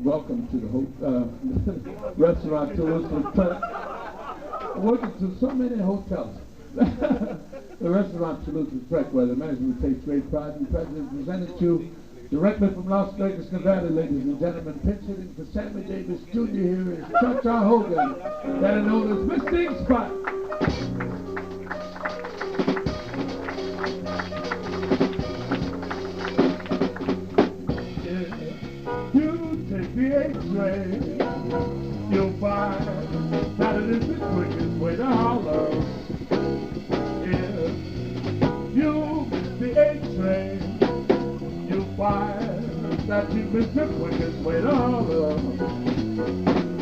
Welcome to the restaurant Toulouse Lautrec. Welcome to so many hotels. The restaurant Toulouse Lautrec, where the management takes great pride in presence, presented to you directly from Las Vegas, Nevada, ladies and gentlemen. Pitch hitting for Sammy Davis Jr. here is Hogan, better known as Mr. Ink Spot. The X-ray, you'll find that it is the quickest way to holler. If you miss the X-ray, you'll find that you missed the quickest way to holler.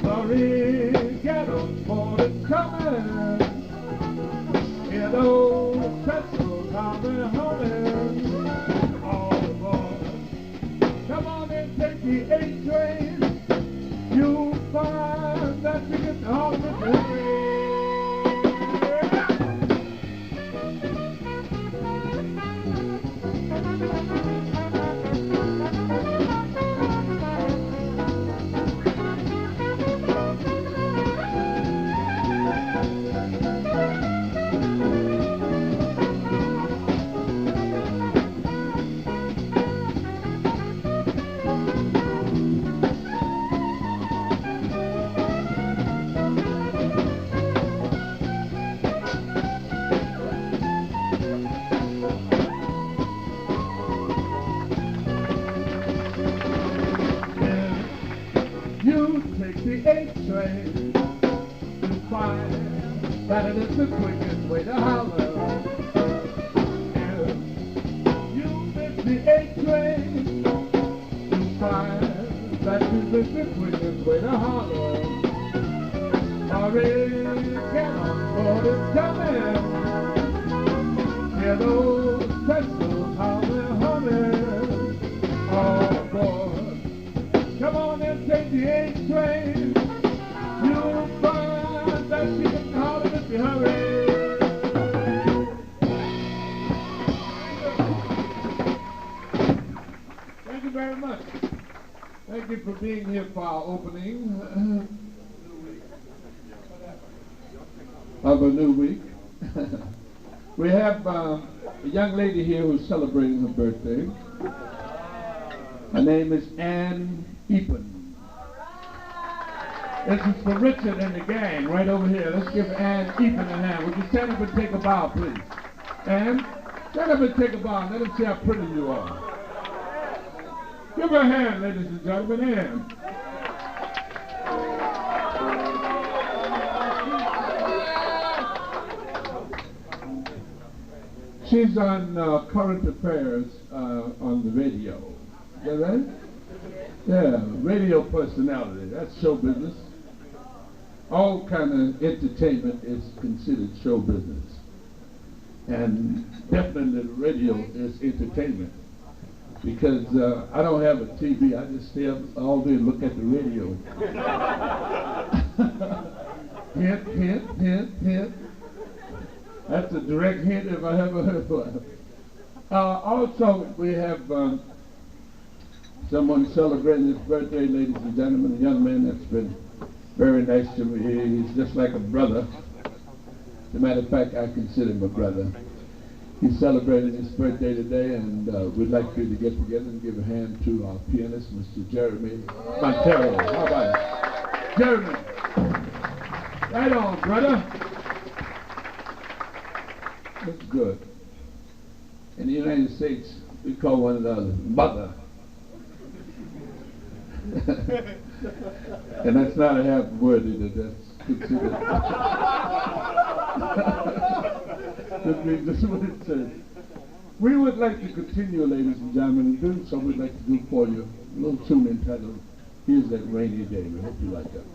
Sorry, get on board, it's coming. Hear those petrol humming. All aboard. Come on and take the A-train. You'll find that you get all of it. The A-train, you'll find that it is the quickest way to holler. If you miss the A-train, you'll find that you miss the quickest way to holler. Hurry, get on board, it's coming. Hear those petrol humming, all aboard. Come on and take the A-train. You'll find that you can holler if you hurry. Thank you very much. Thank you for being here for our opening of a new week. We have a young lady here who's celebrating her birthday. Her name is Ann Eapen. This is for Richard and the gang right over here. Let's give Ann Eapen a hand. Would you stand up and take a bow, please? Ann, stand up and take a bow. Let them see how pretty you are. Give her a hand, ladies and gentlemen. Ann. She's on current affairs on the radio. Is that right? Yeah, radio personality. That's show business. All kind of entertainment is considered show business. And definitely the radio is entertainment. Because I don't have a TV, I just stay up all day and look at the radio. Hint, hint, hint, hint. That's a direct hint if I ever heard one. Also, we have someone celebrating his birthday, ladies and gentlemen, a young man that's been very nice to me. He's just like a brother. As a matter of fact, I consider him a brother. He's celebrating his birthday today, and we'd like you to get together and give a hand to our pianist, Mr. Jeremy Montero. How about it? Jeremy. Right on, brother. That's good. In the United States, we call one another mother. And that's not a half word either, that's considered. That's what it says. We would like to continue, ladies and gentlemen, and do so we'd like to do for you a little tune entitled Here's That Rainy Day. We hope you like that.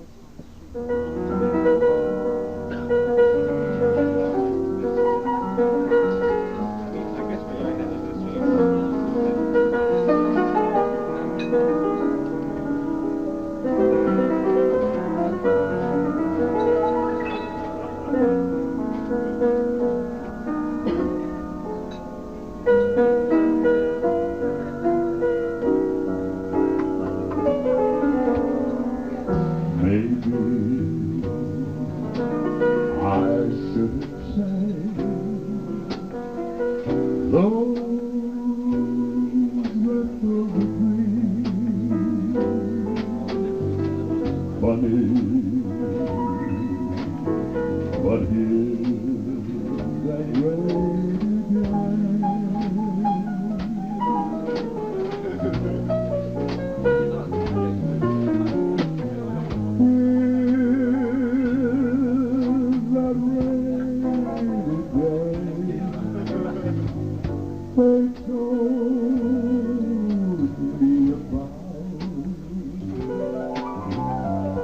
I should have said those leftover dreams. Funny, but here's that rain again. They told me about,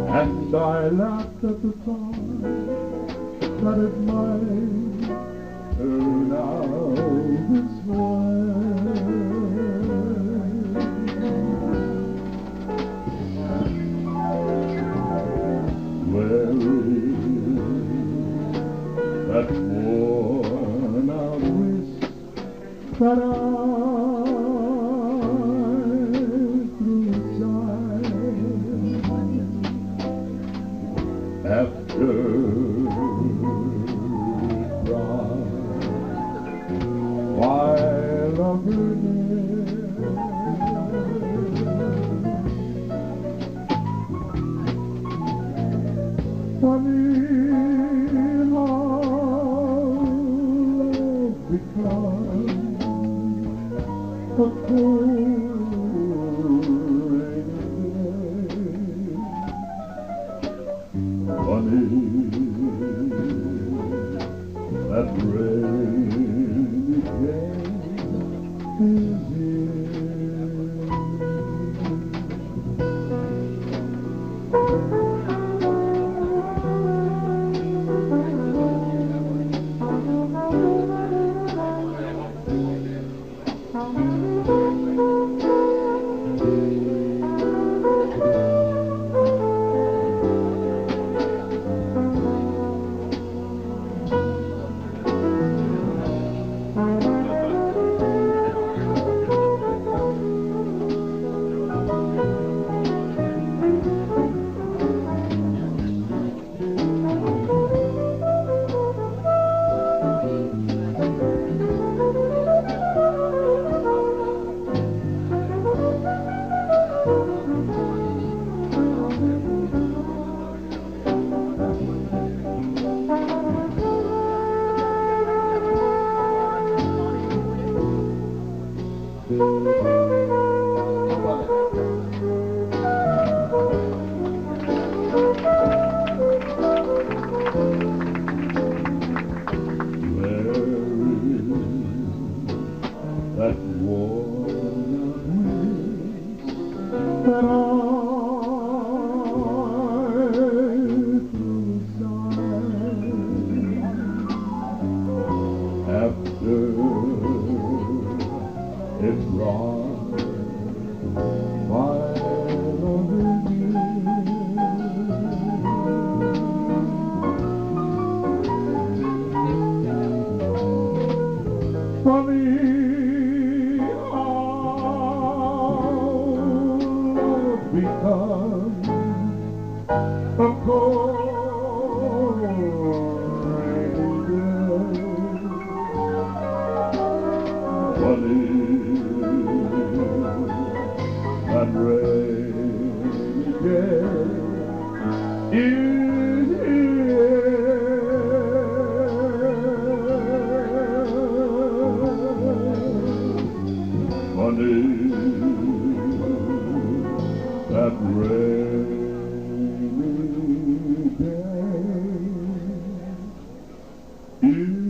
and I laughed at the thought that it might turn out this way. Where is that worn out wrist that I threw aside after it dried while longer there? Funny how love becomes a cold rainy day. Funny, that rainy day is here. That worn out wrist that I threw aside after it dried while over funny becomes a cold rainy day. Funny, that rainy day is here. Funny, that rainy day is here.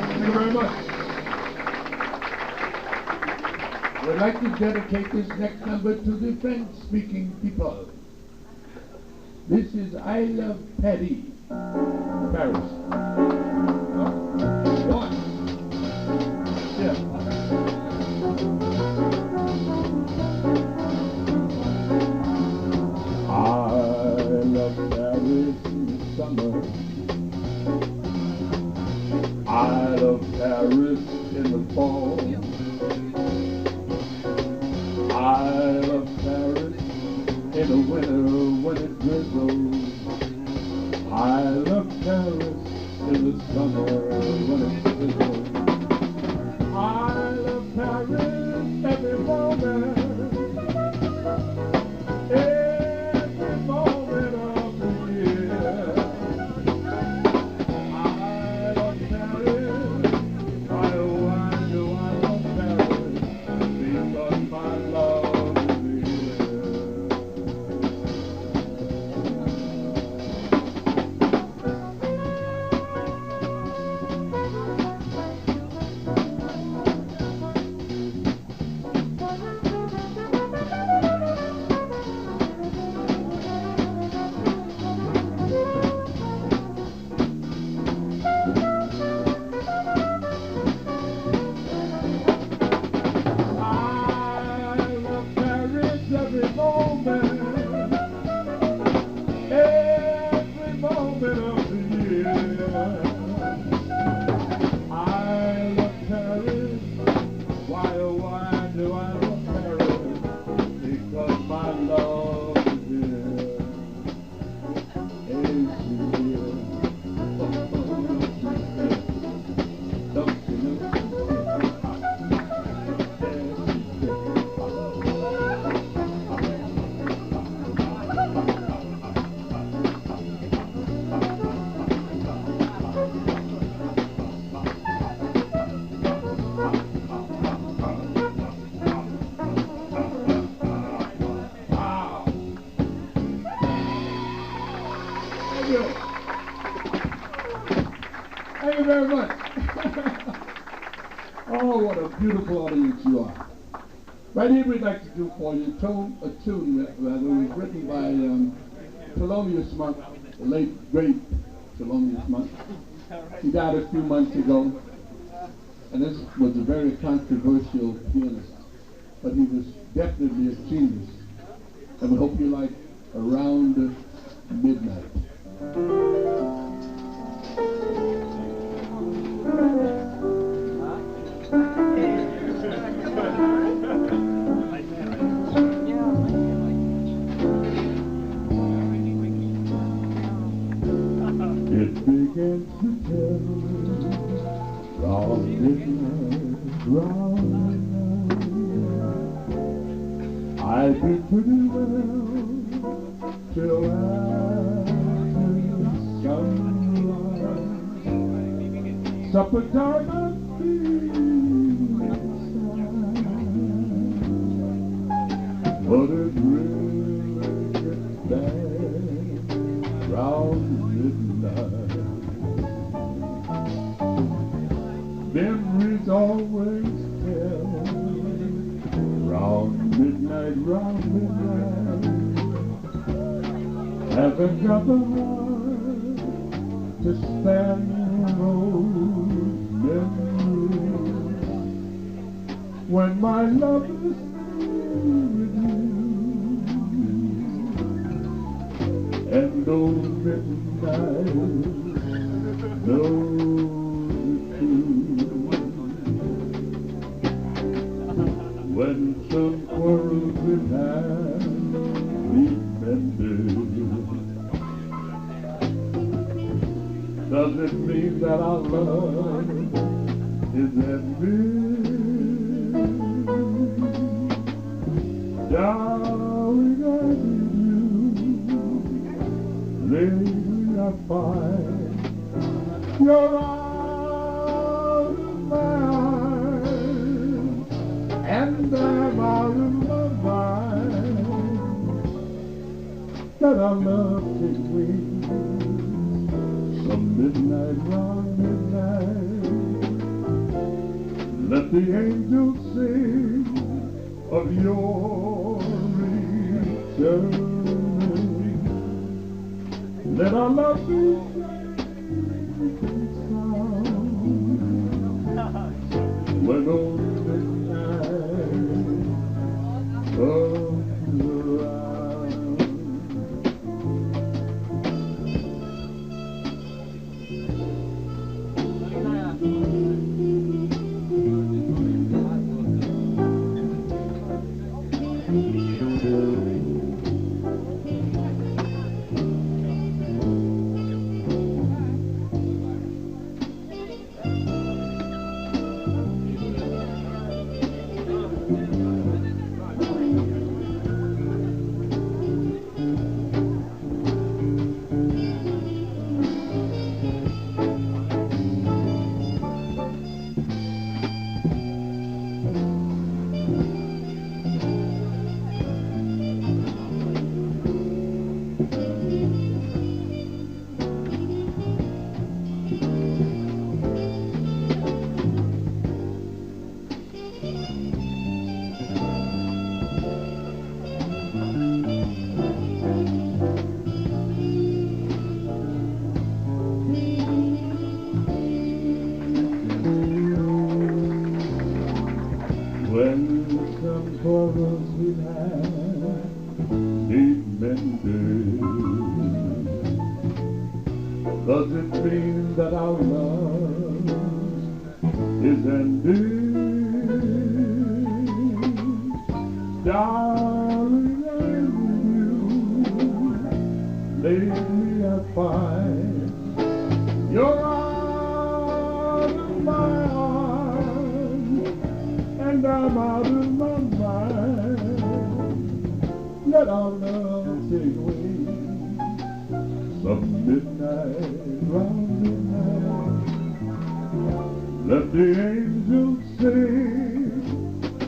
Thank you very much. We'd like to dedicate this next number to the French-speaking people. This is I Love Paris, Paris. One. Yeah. I love Paris in the fall. I love Paris in the winter when it drizzles. I love Paris in the summer when it drizzles. I love Paris every moment. Every moment of the year. I love Paris. Why, oh, why do I love Paris? Because my love is here. Every moment of the year. I love Paris. Why, oh, why do I love Paris? Because my love is here. Is here. Don't you know? Thank you very much. Oh, what a beautiful audience you are. Right here we'd like to do for you a tune that was written by Thelonious Monk, the late, great Thelonious Monk. He died a few months ago, and this was a very controversial pianist, but he was definitely a genius. And we hope you like Around Midnight. It begins to tell round midnight, round midnight. I do pretty well till after sunrise. Supper time and feeling sad, but it really gets bad round midnight. Memories always tell round midnight, round midnight. Haven't got the heart to stand those memories when my love is with you, and those midnight knows the truth. When some quarrels we've had be mended, does it mean that our love is ended? Darling, I need you. Lately I find you're out of my eyes, and I'm out of my mind. That our love takes wings some midnight, round midnight. Let the angels sing of your return. Let our love be sound when old midnight comes around. When some quarrels we had need mended, does it mean that our love is ended? Darling, I lately I find you're out of my arms, and I'm out of my mind. Let our love take wing some midnight, round midnight. Let the angels sing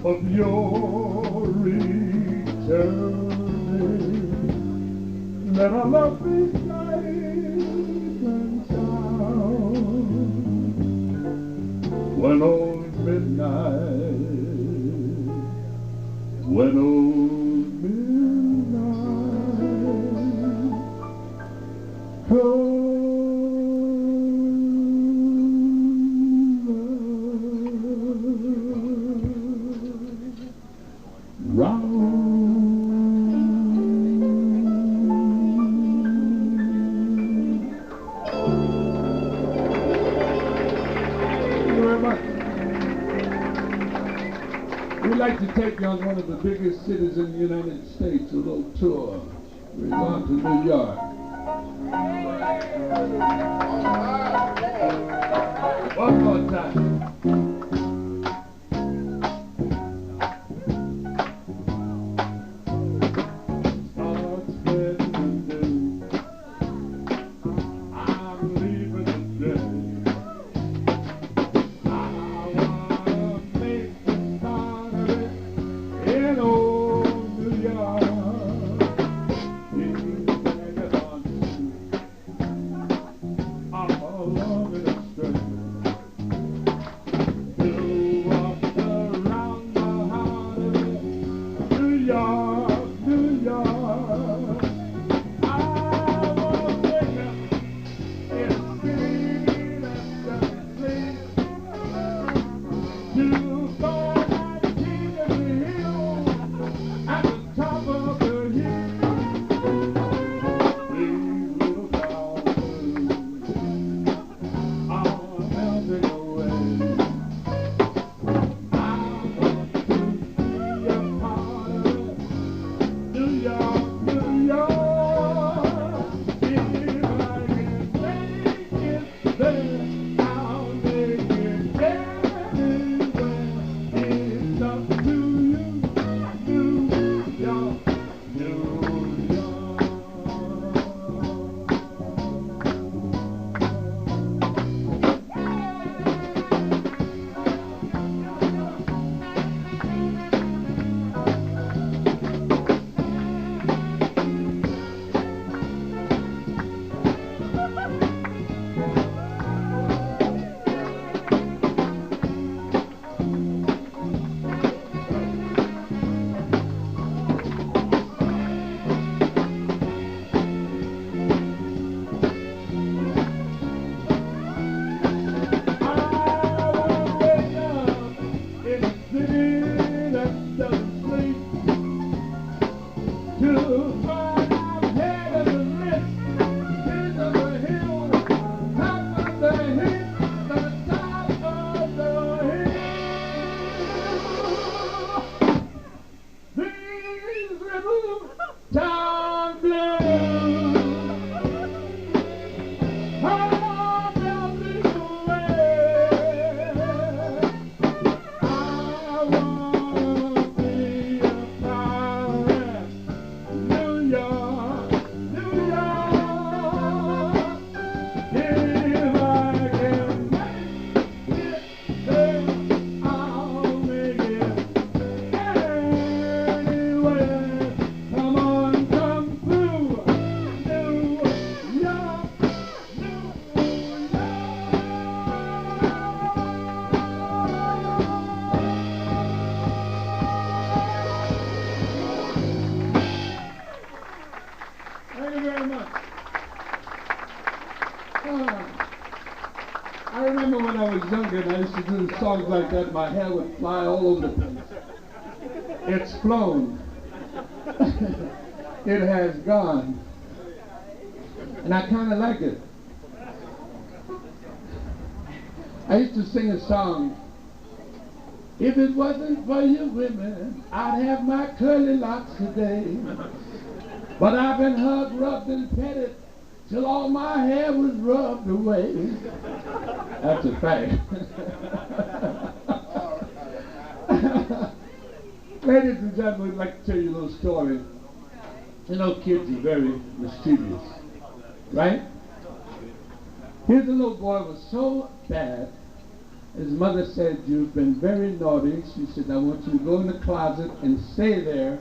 of your return. Let our love be safe and sound. When old midnight, when old midnight comes round. We'd like to take you on one of the biggest cities in the United States, a little tour. We're going to New York. One more time. was younger and I used to do songs like that, my hair would fly all over the place. It's flown. It has gone. And I kind of like it. I used to sing a song. If it wasn't for you women, I'd have my curly locks today. But I've been hugged, rubbed, and petted till all my hair was rubbed away. That's a fact. Ladies and gentlemen, I'd like to tell you a little story. You know, kids are very mischievous, right? Here's a little boy who was so bad. His mother said, "You've been very naughty." She said, "I want you to go in the closet and stay there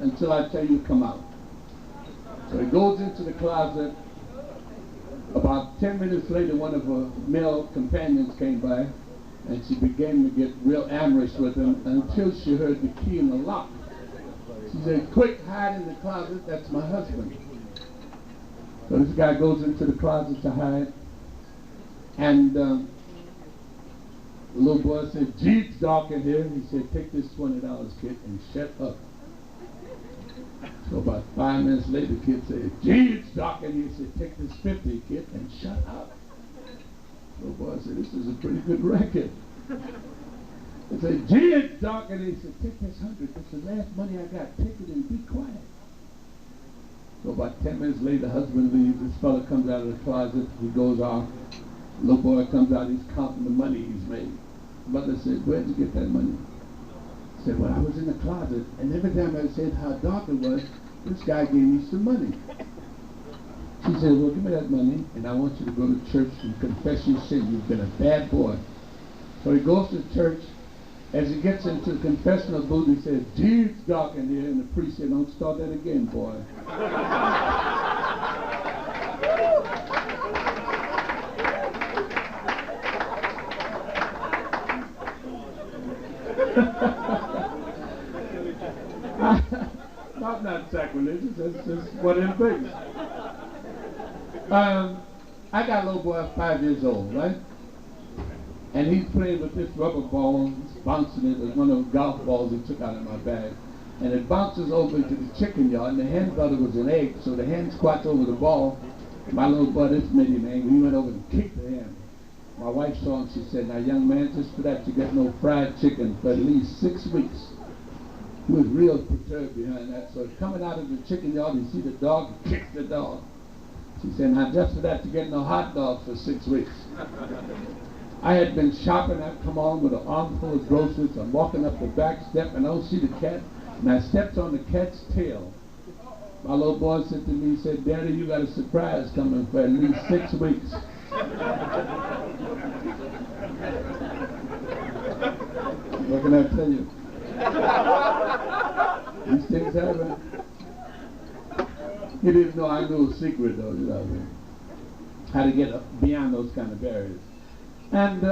until I tell you to come out." So he goes into the closet. About 10 minutes later, one of her male companions came by, and she began to get real amorous with him until she heard the key in the lock. She said, "Quick, hide in the closet, that's my husband." So this guy goes into the closet to hide, and the little boy said, "Gee, it's dark in here." He said, "Take this $20, kid, and shut up." So about 5 minutes later, the kid said, "Gee, it's dark in here." He said, "Take this 50, kid, and shut up." The little boy said, "This is a pretty good record." He said, "Gee, it's dark in here." He said, "Take this 100. It's the last money I got. Take it and be quiet." So about 10 minutes later, the husband leaves. This fellow comes out of the closet. He goes off. The little boy comes out. He's counting the money he's made. The mother said, "Where'd you get that money?" He said, "Well, I was in the closet, and every time I said how dark it was, this guy gave me some money." She said, "Well, give me that money, and I want you to go to church and confess your sin. You've been a bad boy." So he goes to church. As he gets into the confessional booth, he says, "Gee, it's dark in here." And the priest said, "Don't start that again, boy." Not sacrilegious, that's just one of them things. I got a little boy 5 years old, right? And he's playing with this rubber ball, he's bouncing it. It was one of those golf balls he took out of my bag. And it bounces over into the chicken yard, and the hen thought it was an egg, so the hen squats over the ball. My little boy, this made him angry. He went over and kicked the hen. My wife saw him, she said, "Now, young man, just for that, you get no fried chicken for at least 6 weeks." He was real perturbed behind that. So coming out of the chicken yard, you see the dog, he kicked the dog. She said, "Now, just for that, you get no hot dogs for 6 weeks." I had been shopping. I'd come on with an armful of groceries. I'm walking up the back step, and I don't see the cat, and I stepped on the cat's tail. My little boy said to me, he said, "Daddy, you got a surprise coming for at least 6 weeks." What can I tell you? These things happen. He didn't know I knew a secret, though, you know, how to get beyond those kind of barriers. And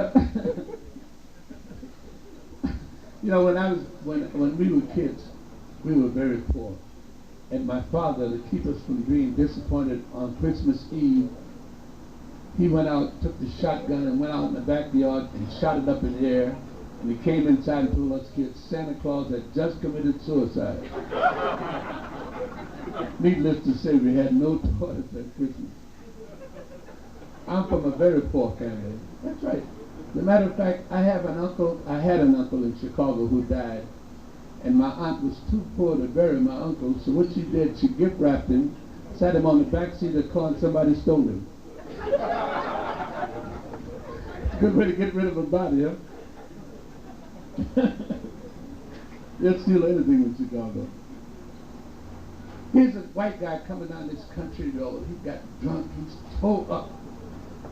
you know, when we were kids, we were very poor. And my father, to keep us from being disappointed on Christmas Eve, he went out, took the shotgun and went out in the backyard and shot it up in the air. And he came inside and told us kids Santa Claus had just committed suicide. Needless to say, we had no toys at Christmas. I'm from a very poor family. That's right. As a matter of fact, I had an uncle in Chicago who died. And my aunt was too poor to bury my uncle, so what she did, she gift wrapped him, sat him on the back seat of the car, and somebody stole him. Good way to get rid of a body, huh? They'll steal anything in Chicago. Here's a white guy coming down this country road. He got drunk. He's tore up.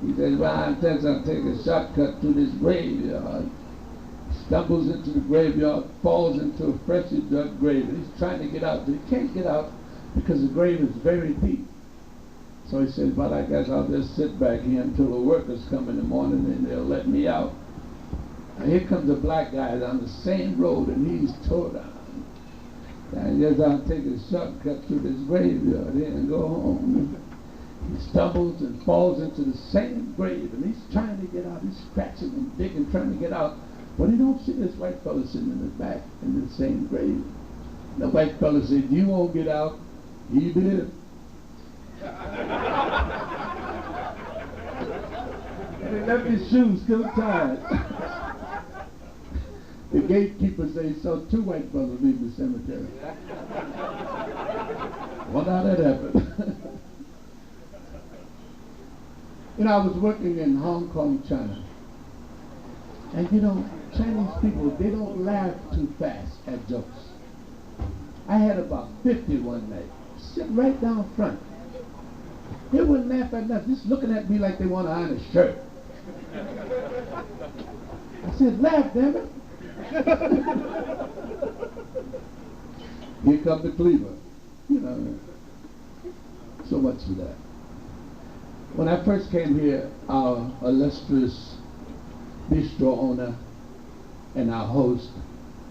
He says, "Well, I intend to take a shortcut through this graveyard." Stumbles into the graveyard, falls into a freshly dug grave. And he's trying to get out, but he can't get out because the grave is very deep. So he says, "Well, I guess I'll just sit back here until the workers come in the morning and they'll let me out." Now here comes a black guy down the same road, and he's tore down. I guess I'll take a shortcut through this graveyard here and go home. He stumbles and falls into the same grave, and he's trying to get out. He's scratching and digging, trying to get out. But he don't see this white fellow sitting in the back in the same grave. The white fellow said, "You won't get out." He did. And he left his shoes still tied. The gatekeeper said he saw two white fellows leave the cemetery. Wonder how that happened. You know, I was working in Hong Kong, China. And you know, Chinese people, they don't laugh too fast at jokes. I had about 50 one night, sitting right down front. They wouldn't laugh at nothing, just looking at me like they want to iron a shirt. I said, "Laugh, damn it." Here comes the cleaver. You know, so much for that. When I first came here, our illustrious bistro owner and our host,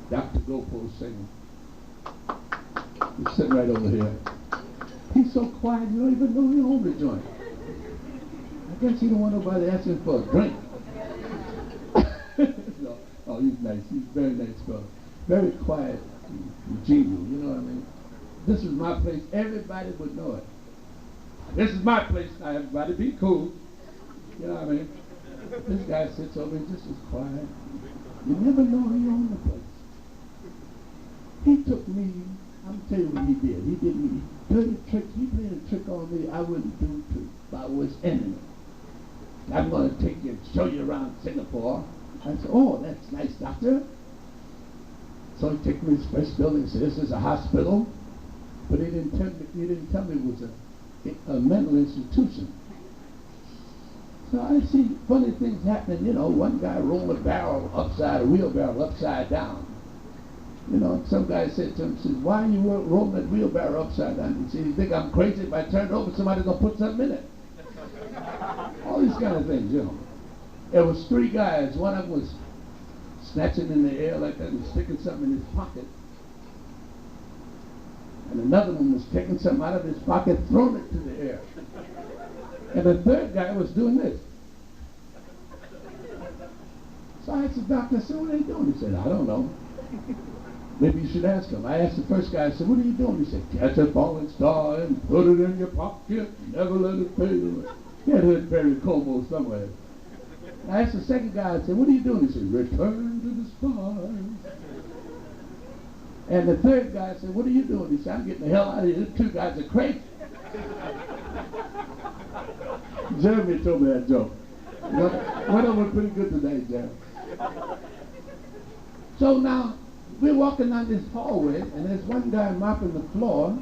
Dr. Gopo Singh, he's sitting right over here. He's so quiet, you don't even know he owned the joint. I guess he don't want nobody asking for a drink. No, oh, he's nice. He's a very nice fellow. Very quiet and genial, you know what I mean? This is my place. Everybody would know it. This is my place now, everybody. Be cool. You know what I mean? This guy sits over and just is quiet. You never know he owned the place. He took me, I'm telling you what he did. He did me dirty tricks. He played a trick on me I wouldn't do to if I was enemy. I'm going to take you and show you around Singapore. I said, "Oh, that's nice, doctor." So he took me to his first building and said, "This is a hospital." But he didn't tell me it was a mental institution. So I see funny things happening. You know, one guy rolled a wheelbarrow upside down. You know, some guy said to him, says, "Why are you rolling that wheelbarrow upside down?" He said, "You think I'm crazy? If I turn it over, somebody's going to put something in it." All these kind of things, you know. There was three guys. One of them was snatching in the air like that and sticking something in his pocket. And another one was taking something out of his pocket, throwing it to the air. And the third guy was doing this. So I asked the doctor, I said, "What are you doing?" He said, "I don't know. Maybe you should ask him." I asked the first guy, I said, "What are you doing?" He said, "Catch a falling star and put it in your pocket, never let it fail." He had heard Barry Como somewhere. I asked the second guy, I said, "What are you doing?" He said, "Return to the stars." And the third guy said, "What are you doing?" He said, "I'm getting the hell out of here. These two guys are crazy." Jeremy told me that joke. Went over pretty good today, Jeremy. So now, we're walking down this hallway, and there's one guy mopping the floor,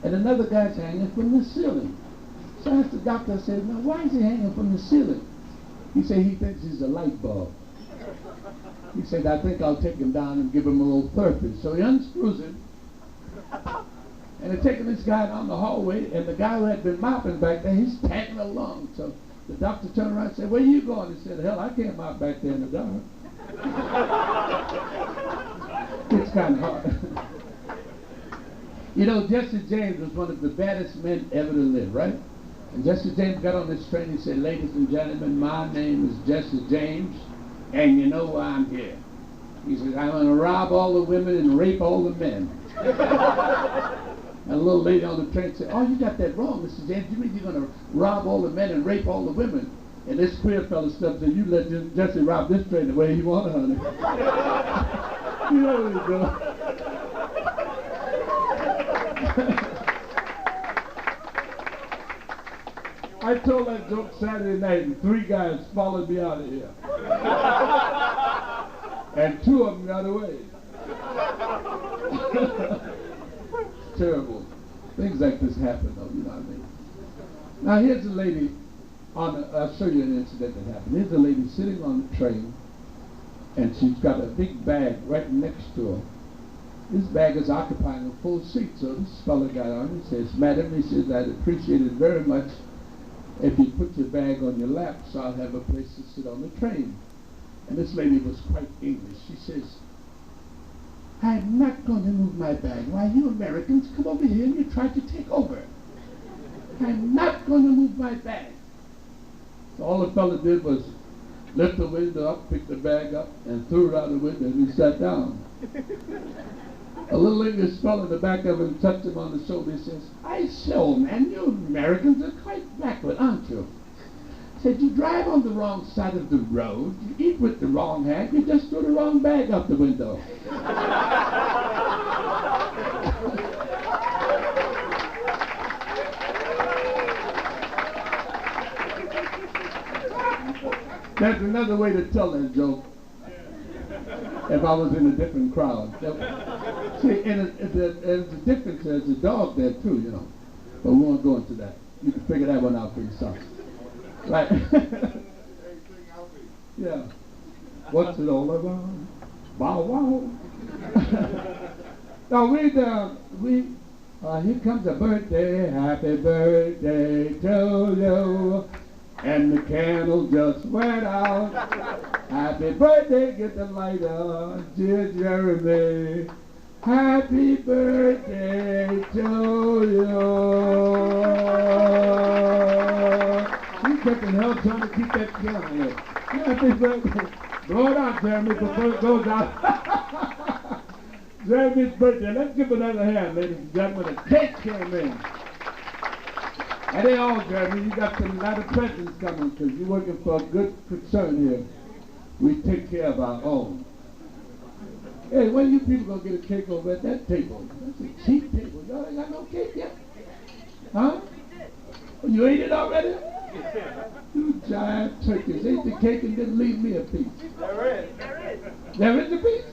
and another guy's hanging from the ceiling. So I asked the doctor, I said, "Now, why is he hanging from the ceiling?" He said he thinks he's a light bulb. He said, "I think I'll take him down and give him a little therapy." So he unscrews him, and they're taking this guy down the hallway, and the guy who had been mopping back there, he's tagging along. So the doctor turned around and said, "Where are you going?" He said, "Hell, I can't mop back there in the dark." It's kind of hard. You know, Jesse James was one of the baddest men ever to live, right? And Jesse James got on this train, he said, "Ladies and gentlemen, my name is Jesse James, and you know why I'm here." He says, "I'm going to rob all the women and rape all the men." And a little lady on the train said, "Oh, you got that wrong, Mr. James. You mean you're going to rob all the men and rape all the women?" And this queer fellow steps in, "You let Jesse rob this train the way he wanted, honey." You know what he's doing. I told that joke Saturday night, and 3 guys followed me out of here. And 2 of them got away. It's terrible. Things like this happen, though, you know what I mean? Now, here's a lady, I'll show you an incident that happened. Here's a lady sitting on the train, and she's got a big bag right next to her. This bag is occupying a full seat, so this fellow got on and says, "Madam," he says, "I'd appreciate it very much if you put your bag on your lap so I'll have a place to sit on the train." And this lady was quite English. She says, "I'm not going to move my bag. Why, you Americans come over here and you try to take over. I'm not going to move my bag. So all the fella did was lift the window up, pick the bag up, and threw it out the window, and he sat down. A little English fella in the back of him touched him on the shoulder. He says, "I say, old man, you Americans are quite backward, aren't you?" He said, "You drive on the wrong side of the road, you eat with the wrong hand, you just threw the wrong bag out the window." That's another way to tell that joke. If I was in a different crowd. See, and there's a difference. There's a dog there too, you know. But we won't go into that. You can figure that one out for yourself. Right? Yeah. What's it all about? Bow wow. Now here comes a birthday, happy birthday to you. And the candle just went out. Happy birthday, get the lighter, dear Jeremy. Happy birthday to you. He's taking help trying to keep that candle lit. Happy birthday. Blow it out, Jeremy, before it goes out. Jeremy's birthday. Let's give another hand, ladies and gentlemen. The cake came in. And they all, Jeremy, you got a lot of presents coming because you're working for a good concern here. We take care of our own. Hey, when you people gonna get a cake over at that table? That's a cheap table. Y'all ain't got no cake yet? Huh? Oh, you ate it already? You giant turkeys. Ate the cake and didn't leave me a piece. There is. There is a piece?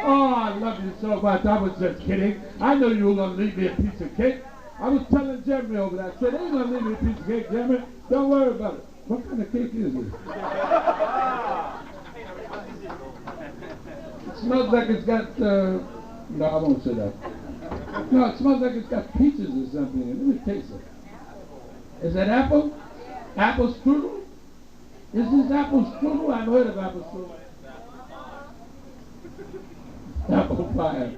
Oh, I love you so much. I was just kidding. I know you were gonna leave me a piece of cake. I was telling Jeremy over there, I said, they ain't gonna leave me a piece of cake, Jeremy. Don't worry about it. What kind of cake is it? It smells like it's got, no, I won't say that. No, it smells like it's got peaches or something. Let me taste it. Is that apple? Apple strudel? Is this apple strudel? I've heard of apple strudel. Apple pie.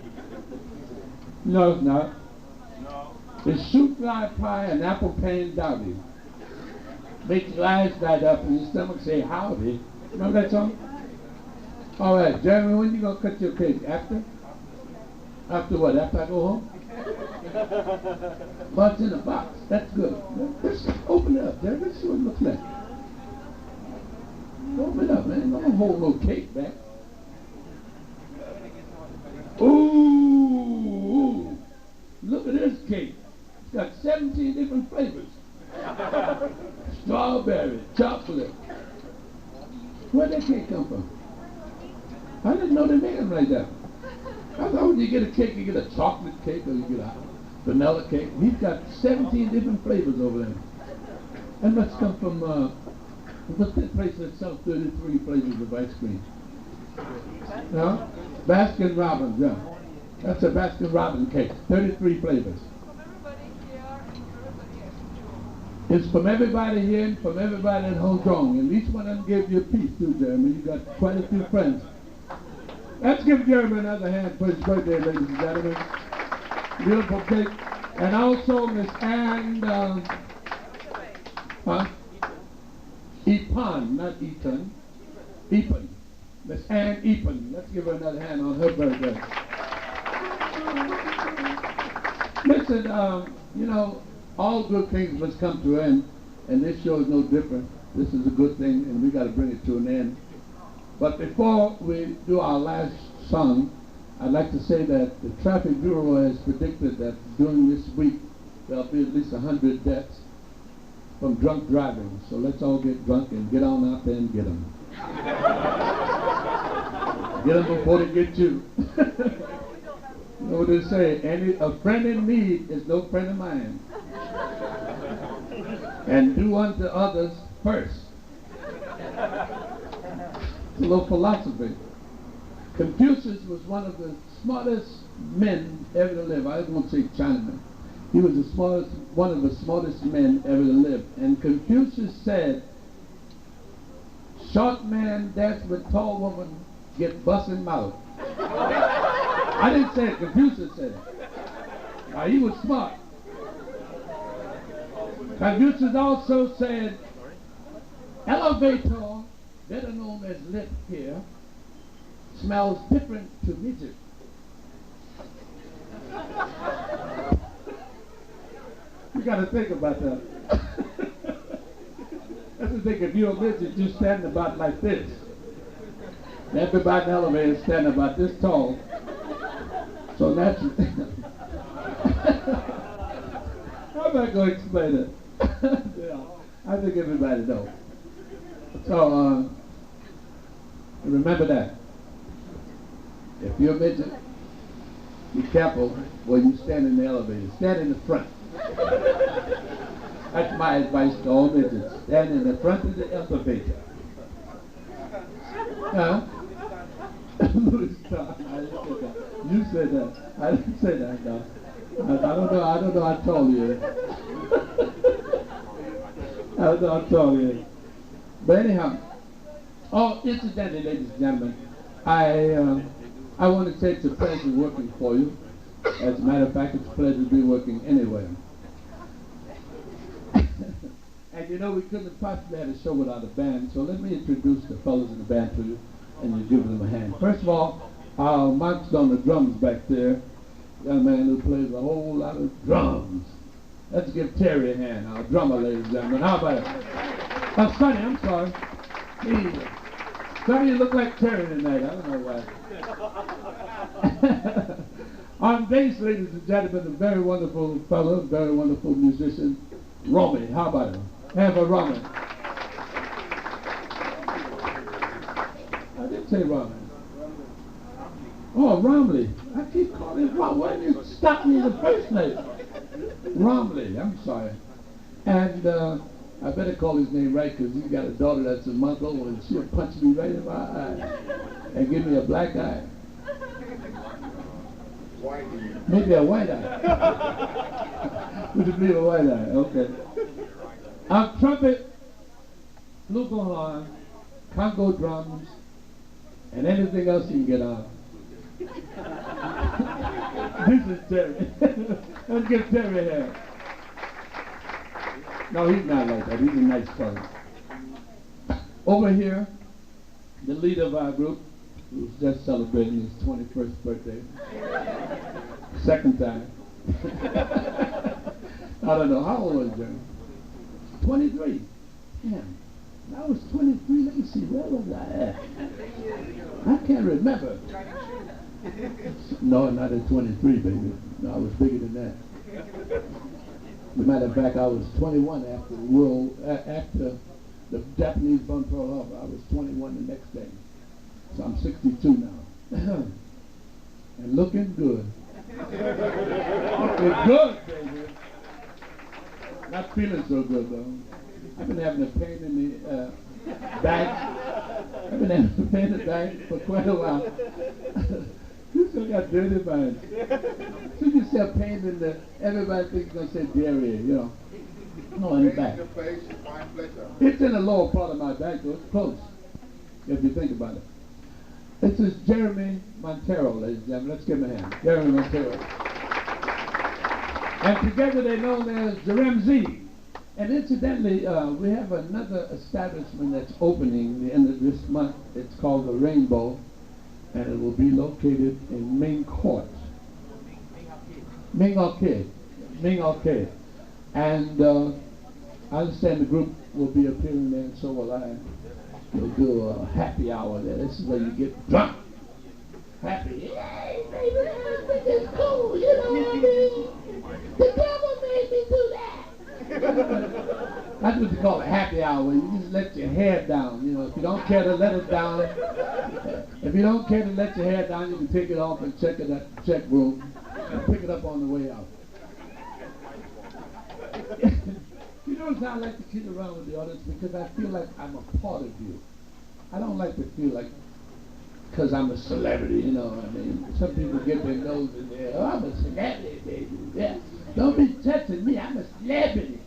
No, it's not. It's soup fly pie and apple pan dowdy. Makes your eyes light up and your stomach say howdy. Remember that song? All right, Jeremy, when you gonna cut your cake? After? After what? After I go home? Well, it's in a box. That's good. Let's open it up, Jeremy. Let's see what it looks like. Open it up, man. Don't hold no cake back. Ooh! Look at this cake. It's got 17 different flavors. Strawberry, chocolate. Where'd that cake come from? I didn't know they made them like that. I thought when you get a cake, you get a chocolate cake or you get a vanilla cake. He's got 17 different flavors over there. That must come from, what's that place that sells 33 flavors of ice cream? No? Baskin Robbins, yeah. That's a Baskin Robbins cake, 33 flavors. It's from everybody here and from everybody at Hogan. And each one of them gave you a piece too, Jeremy. You got quite a few friends. Let's give Jeremy another hand for his birthday, ladies and gentlemen. Beautiful cake. And also Miss Ann, Epan, not Eaton. Epan. Miss Ann Epan. Let's give her another hand on her birthday. Listen, you know, all good things must come to an end, and this show is no different. This is a good thing, and we got to bring it to an end. But before we do our last song, I'd like to say that the Traffic Bureau has predicted that during this week there'll be at least 100 deaths from drunk driving. So let's all get drunk and get on out there and get them. Get them before they get you. You know what they say? A friend in need is no friend of mine. And do unto others first. It's a little philosophy. Confucius was one of the smartest men ever to live. I won't say Chinaman. He was one of the smartest men ever to live. And Confucius said, short man dance with tall woman, get busting mouth. I didn't say it, Confucius said it. Now, he was smart. Confucius also said, elevator, better known as lift here, smells different to midget. You got to think about that. That's the thing, if you're a midget, you're standing about like this. Everybody in the elevator is standing about this tall. So naturally, I'm not going to explain it. Yeah, I think everybody knows. So remember that. If you're a midget, be careful when you stand in the elevator. Stand in the front. That's my advice to all midgets. Stand in the front of the elevator. Huh? You said that. I didn't say that, no. I don't know, I told you. I don't know, I told you. But anyhow, incidentally, ladies and gentlemen, I want to say it's a pleasure working for you. As a matter of fact, it's a pleasure to be working anywhere. And you know, we couldn't have possibly had a show without a band, so let me introduce the fellows in the band to you, and you give them a hand. First of all, Mark's on the drums back there. Young man who plays a whole lot of drums. Let's give Terry a hand, our drummer, ladies and gentlemen. How about it? Sonny, I'm sorry. Sonny, you look like Terry tonight. I don't know why. On bass, ladies and gentlemen, a very wonderful fellow, very wonderful musician, Romy. How about him? Have a Romy. I didn't say Romy. Oh, Romley. I keep calling him Romley. Why didn't you stop me in the first place? Romley, I'm sorry. And I better call his name right because he's got a daughter that's a month old and she'll punch me right in my eye and give me a black eye. Maybe a white eye. Would it be a white eye? Okay. On trumpet, flugelhorn, Congo drums, and anything else you can get on. This is Terry. Let's get Terry here. No, he's not like that. He's a nice fellow. Over here, the leader of our group, who's just celebrating his 21st birthday. Second time. I don't know. How old was you? 23. Damn. I was 23. Let me see. Where was I at? I can't remember. No, not at 23, baby. No, I was bigger than that. As a matter of fact, I was 21 after the Japanese bombed Pearl Harbor. I was 21 the next day. So I'm 62 now. And looking good. Looking good, baby. Not feeling so good, though. I've been having a pain in the back. I've been having a pain in the back for quite a while. You still got dirty minds. So you say a pain in the, everybody thinks you're going to say diarrhea, you know. No, in the back. It's in the lower part of my back, though. It's close, if you think about it. This is Jeremy Montero, ladies and gentlemen. Let's give him a hand. Jeremy Montero. And together they're known as Jerem Z. And incidentally, we have another establishment that's opening the end of this month. It's called the Rainbow, and it will be located in Ming Court. Ming Arcade. And I understand the group will be appearing there, and so will I. We'll do a happy hour there. This is where you get drunk. Happy. Hey, baby, everything is cool, you know what I mean? The devil made me do that. That's what you call a happy hour. You just let your hair down. You know, if you don't care to let it down, if you don't care to let your hair down, you can take it off and check it at the check room and pick it up on the way out. You know what I like to kid around with the audience because I feel like I'm a part of you. I don't like to feel like because I'm a celebrity, you know what I mean? Some people get their nose in there. Oh, I'm a celebrity, baby. Yeah. Don't be touching me. I'm a celebrity.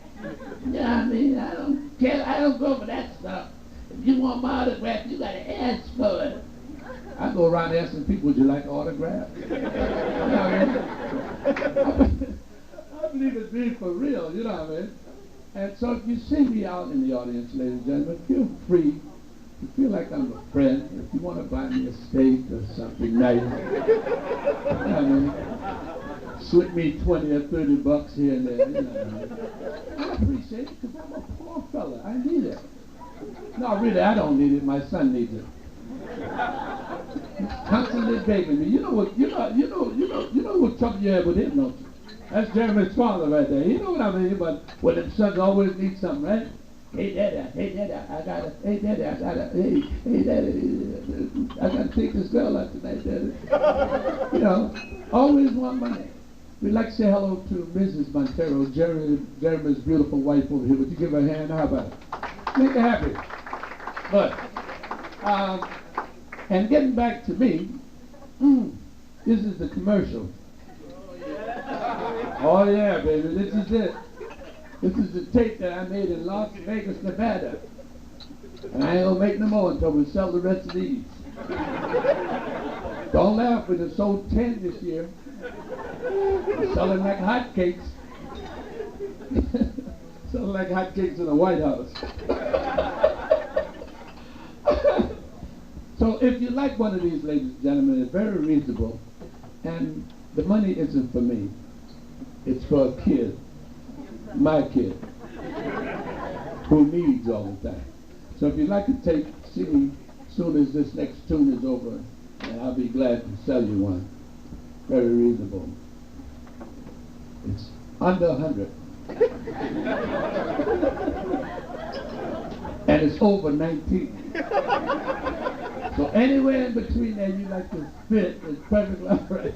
You know what I mean? I don't care. I don't go for that stuff. If you want my autograph, you got to ask for it. I go around asking people, would you like an autograph? You know what I mean? I believe it's being for real, you know what I mean? And so if you see me out in the audience, ladies and gentlemen, feel free to feel like I'm a friend. If you want to buy me a steak or something nice, I mean, slip me 20 or 30 bucks here and there. You know. I appreciate it because I'm a poor fella. I need it. No, really, I don't need it. My son needs it. He's constantly begging me. You know what trouble you have with him, don't you? That's Jeremy's father right there. You know what I mean? But well, them sons always need something, right? Hey, daddy, I gotta, hey, daddy, hey, daddy, I gotta take this girl out tonight, daddy. You know, always want money. We'd like to say hello to Mrs. Montero, Jeremy's beautiful wife over here. Would you give her a hand? How about it? Make her happy. But, and getting back to me, this is the commercial. Oh yeah, baby, this is it. This is the tape that I made in Las Vegas, Nevada. And I ain't gonna make no more until we sell the rest of these. Don't laugh, we just sold 10 this year. We're selling like hotcakes. Selling like hotcakes in the White House. So if you like one of these, ladies and gentlemen, it's very reasonable. And the money isn't for me. It's for a kid, my kid, who needs all the time. So if you'd like to take CD as soon as this next tune is over, and I'll be glad to sell you one. Very reasonable. It's under 100. And it's over 19. So anywhere in between there you like to fit is perfectly all right.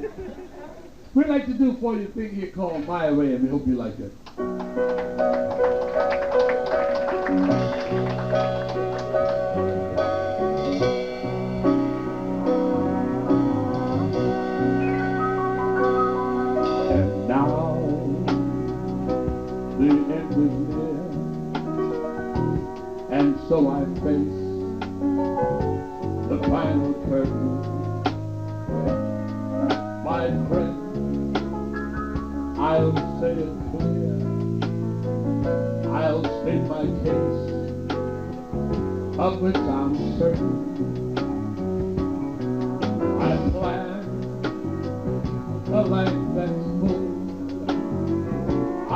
We'd like to do for you a thing here called My Way, and we hope you like it. And now the end is near, and so I face the final curtain. My friend, I'll say it clear, I'll state my case, of which I'm certain. I plan a life that's full, I